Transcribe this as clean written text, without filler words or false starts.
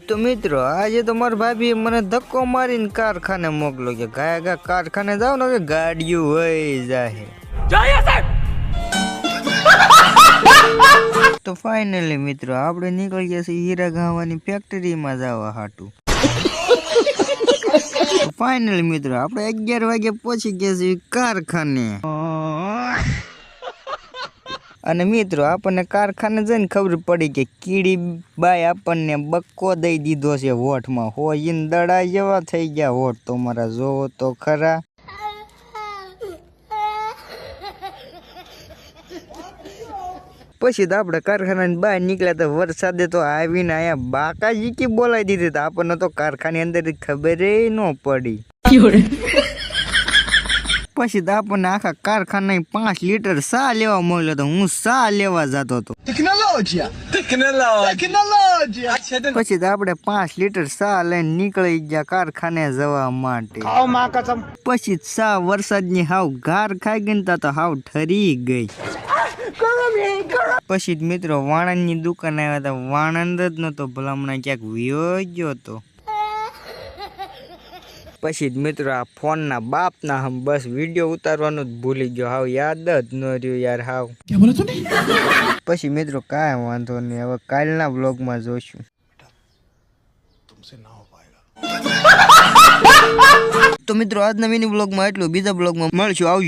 तो मित्रों आज तो मार भाभी मैंने धक्को मारी कारखाने मोकलो के गाया कारखाने जाओ ना के गाड़ियों वही जाए तो फाइनली मित्रों आपने निकल गया हीरा गावानी फैक्टरी में जावा हाटू तो फाइनली मित्रों आपने 11 वागे पहुंची गया कारखाने અને મિત્રો આપણને કારખાને જઈને ખબર પડી કે કીડી બાઈ આપણને બક્કો દઈ દીધો છે હોઠમાં હોઈને દડા જેવા થઈ ગયા હોઠ તો મારા જોવો તો ખરા પછી તો આપણે કારખાનાની બહાર નીકળ્યા તો વરસાદે તો આવીને અહીંયા બાકાજી કી બોલાવી દીધી તો આપણને તો કારખાની અંદર ખબર ન પડી પછી તો આપણને આખા કારખાના 5 લીટર સા લેવા મળ્યો તો હું સા લેવા જતો હતો પછી તો આપણે 5 લીટર સા લઈને નીકળી ગયા કારખાને જવા માટે પછી સા વરસાદની હાવ ગાર ખાઈ ગઈ ને તો હાવ ઠરી ગઈ પછી મિત્રો વાણંદની દુકાન આવ્યા હતા વાણંદ જ નતો ભલામણા ક્યાંક વિયો ગયો હતો પછી મિત્રો આ ફોનના બાપના હમ બસ વિડીયો ઉતારવાનું જ ભૂલી ગયો હાવ યાદ જ ન રહ્યું યાર હાવ પછી મિત્રો કાંઈ વાંધો નહીં હવે કાલના વ્લોગમાં જોઈશું તો મિત્રો આજના મિની વ્લોગમાં એટલું બીજા વ્લોગમાં મળશું આવજો